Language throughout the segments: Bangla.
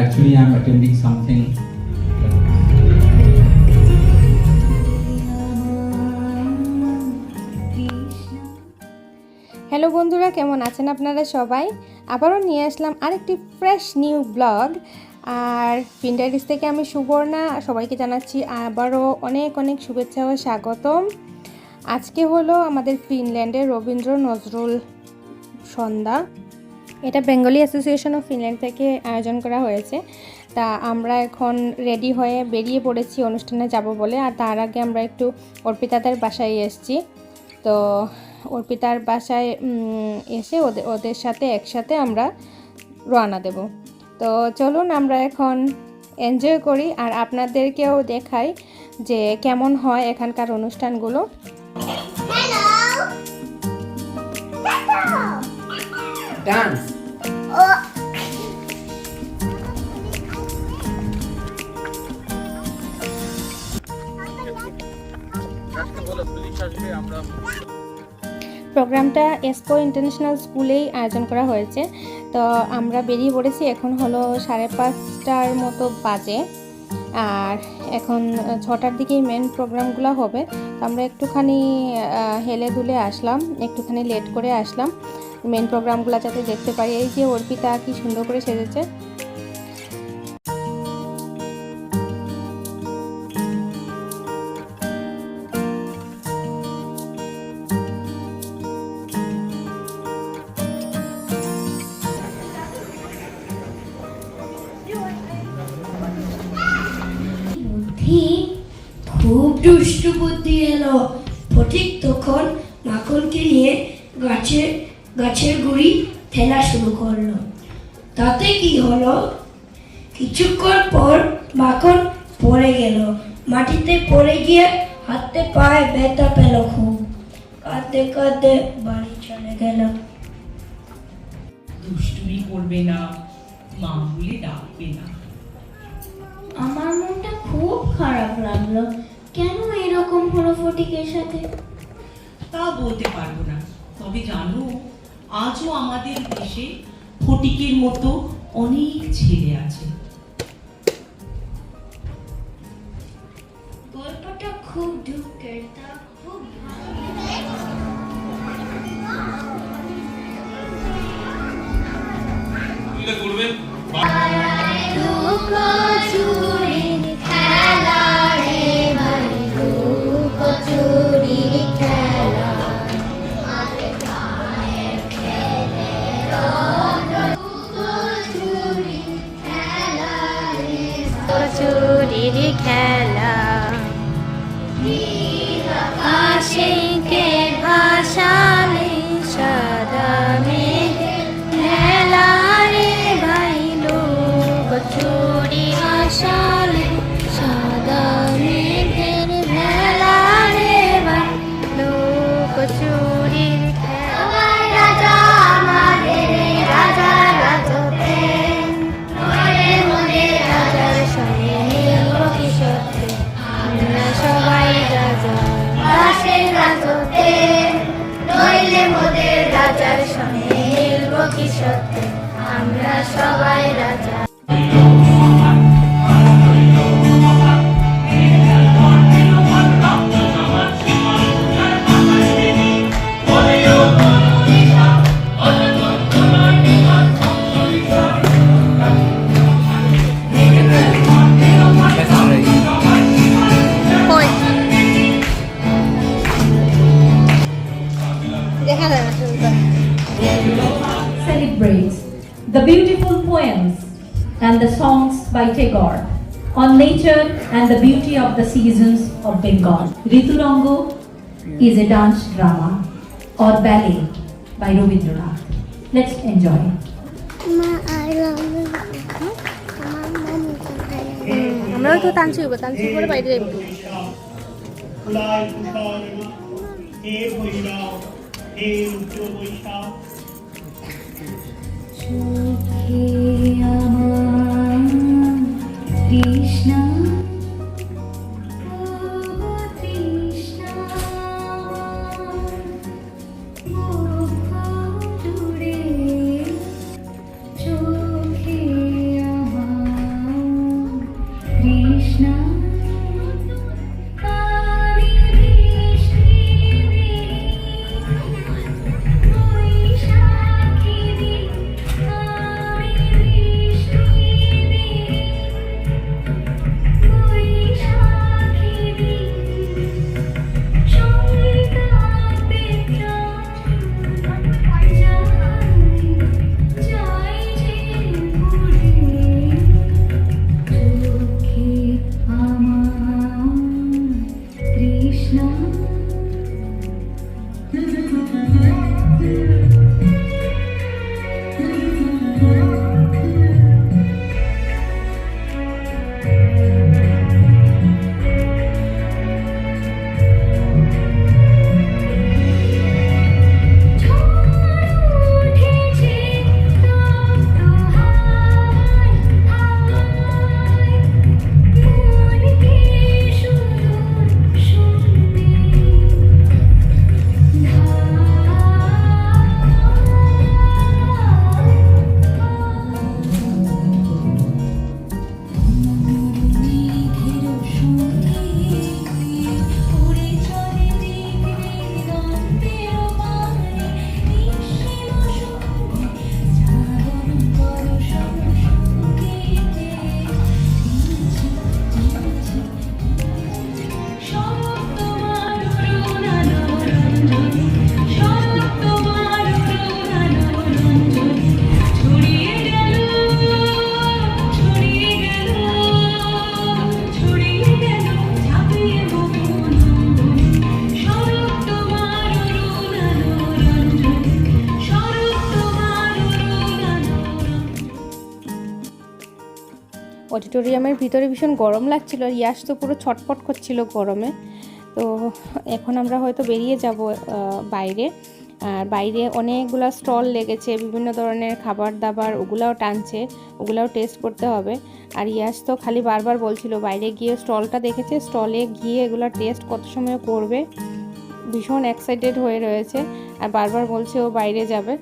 Actually, I'm attending something. Hello বন্ধুরা, কেমন আছেন আপনারা সবাই? আবারও নিয়ে আসলাম আরেকটি ফ্রেশ নিউ ব্লগ। আর ফিনডাইরিস থেকে আমি সুবর্ণা, সবাইকে জানাচ্ছি আবারও অনেক অনেক শুভেচ্ছা ও স্বাগতম। আজকে হলো আমাদের ফিনল্যান্ডের রবীন্দ্র নজরুল সন্ধ্যা। এটা বেঙ্গলি অ্যাসোসিয়েশন অফ ফিনল্যান্ড থেকে আয়োজন করা হয়েছে। তা আমরা এখন রেডি হয়ে বেরিয়ে পড়েছি অনুষ্ঠানে যাব বলে। আর তার আগে আমরা একটু অর্পিতাদের বাসায় এসেছি। তো অর্পিতার বাসায় এসে ওদের সাথে একসাথে আমরা রওনা দেব। তো চলুন আমরা এখন এনজয় করি আর আপনাদেরকেও দেখাই যে কেমন হয় এখানকার অনুষ্ঠানগুলো। ডান্স প্রোগ্রামটা এসপো ইন্টারন্যাশনাল স্কুলেই আয়োজন করা হয়েছে। তো আমরা বেরিয়ে পড়েছি, এখন হলো 5:30টার মতো বাজে। আর এখন 6টার দিকেই মেন প্রোগ্রামগুলো হবে। তো আমরা একটুখানি হেলে দুলে আসলাম, একটুখানি লেট করে আসলাম মেন প্রোগ্রামগুলো যাতে দেখতে পারি। এই যে অর্পিতা কি সুন্দর করে সেজেছে। খুব দুষ্টু বুদ্ধি এলো। ফটিক তখন মাখনকে নিয়ে গাছের গুড়ি ঠেলা শুরু করলো। তাতে কি হলো, কিছুক্ষণ পর মাখন পড়ে গেল। মাটিতে পড়ে গিয়ে হাতে পায়ে ব্যথা পেল খুব। কাঁদতে কাঁদতে বাড়ি চলে গেল। দুষ্টুমি করবে না, মা বলে ডাকবে না। আমার মনটা খুব খারাপ লাগলো। কেন এরকম হলো ফটিকের সাথে? তা বলতে পারবো না, তবে জানো আজও আমাদের দেশে ফটিকের মতো অনেক ছেলে আছে। গল্পটা খুব দুঃখের, তা খুব চুরির খেলা আশিকে ভাসালে সাদা মেঘের মেলা রে ভাই, লোক চুরি ভাসালে সাদা মেঘের মেলা রে ভাই, লোক চুরির খেলা। রাজা আমাদের রাজা রাজতে মনে মনে রাজার সঙ্গে মিলব কি সত্যি, আমরা সবাই রাজা দাসের রাজতে, নইলে মোদের রাজার সঙ্গে মিলব কি সত্যি, আমরা সবাই রাজা। Celebrates the beautiful poems and the songs by Tagore on nature and the beauty of the seasons of Bengal. Riturango is a dance drama or ballet by Rabindranath. Let's enjoy. আমরাও তো তানছি করে বাইরে যাইব। চোখে আমার তৃষ্ণা, তৃষ্ণা অডিটোরিয়ামের ভিতরে ভীষণ গরম লাগছিল আর ইয়াশ তো পুরো ছটফট করছিল গরমে। তো এখন আমরা হয়তো বেরিয়ে যাব বাইরে। আর বাইরে অনেকগুলো স্টল লেগেছে, বিভিন্ন ধরনের খাবার দাবার, ওগুলাও টানছে, ওগুলাও টেস্ট করতে হবে। আর ইয়াশ তো খালি বারবার বলছিল বাইরে গিয়ে স্টলটা দেখেছে, স্টলে গিয়ে এগুলো টেস্ট কত সময় করবে, ভীষণ এক্সাইটেড হয়ে রয়েছে আর বারবার বলছে ও বাইরে যাবে।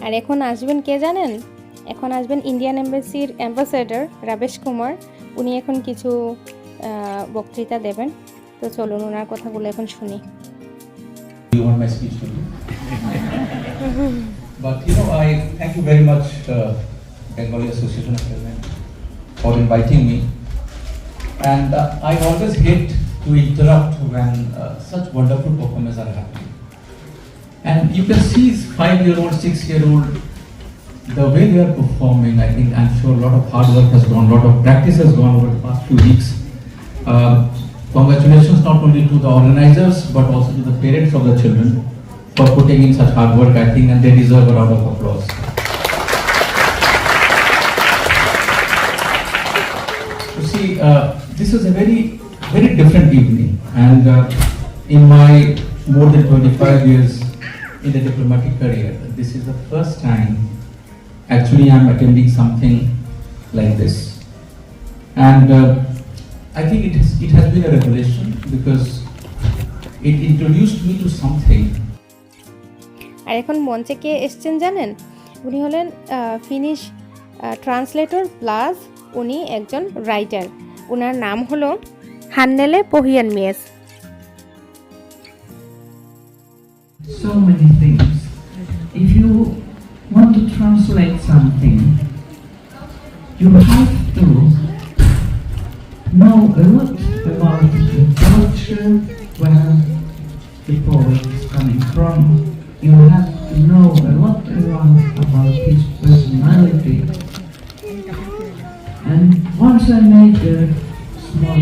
আর এখন আসবেন কে জানেন? এখন আসবেন ইন্ডিয়ান এম্বাসির অ্যাম্বাসেডর রাবেশ কুমার। উনি এখন কিছু বক্তৃতা দেবেন। তো চলুন ওনার কথাগুলো এখন শুনি। You want my speech to be? But I thank you very much, Bengali Association of Women, for inviting me. And I always hate to interrupt when such wonderful performances are happening. And you can see 5-year-old, 6-year-old, the way they are performing. I'm sure a lot of hard work has gone, a lot of practice has gone over the past few weeks. Congratulations not only to the organizers but also to the parents of the children for putting in such hard work, and they deserve a round of applause. You see, this is a very, very different evening, and in my more than 25 years in the diplomatic career, this is the first time actually I'm attending something like this. And I think it has been a revelation because it introduced me to something. আর এখন মঞ্চে কে এসছেন জানেন? উনি হলেন ফিনিশ ট্রান্সলেটর প্লাস উনি একজন রাইটার। ওনার নাম হলো হান্নেলে পহিয়ানমিয়েস। So many things. If you want to translate something, you have to know a lot about the culture where the poet is coming from. You have to know a lot about his personality. And once I made a small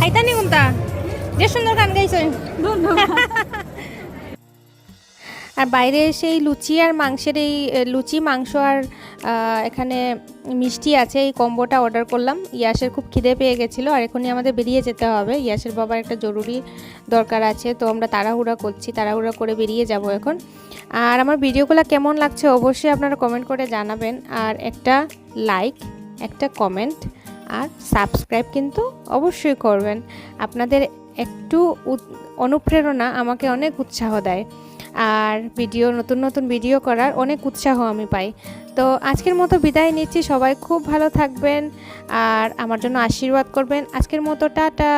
হাইতানি কোনটা যে সুন্দর গান গাইছেন। আর বাইরে সেই লুচি আর মাংসের এই লুচি মাংস আর এখানে মিষ্টি আছে, এই কম্বোটা অর্ডার করলাম। ইয়াসের খুব খিদে পেয়ে গেছিলো আর এখনই আমাদের বেরিয়ে যেতে হবে। ইয়াসের বাবার একটা জরুরি দরকার আছে, তো আমরা তাড়াহুড়া করছি, তাড়াহুড়া করে বেরিয়ে যাব এখন। আর আমার ভিডিওগুলো কেমন লাগছে অবশ্যই আপনারা কমেন্ট করে জানাবেন। আর একটা লাইক, একটা কমেন্ট আর সাবস্ক্রাইব কিন্তু অবশ্যই করবেন। আপনাদের একটু অনুপ্রেরণা আমাকে অনেক উৎসাহ দেয় আর নতুন নতুন ভিডিও করার অনেক উৎসাহ আমি পাই। তো আজকের মতো বিদায় নিচ্ছি, সবাই খুব ভালো থাকবেন আর আমার জন্য আশীর্বাদ করবেন। আজকের মতো টাটা।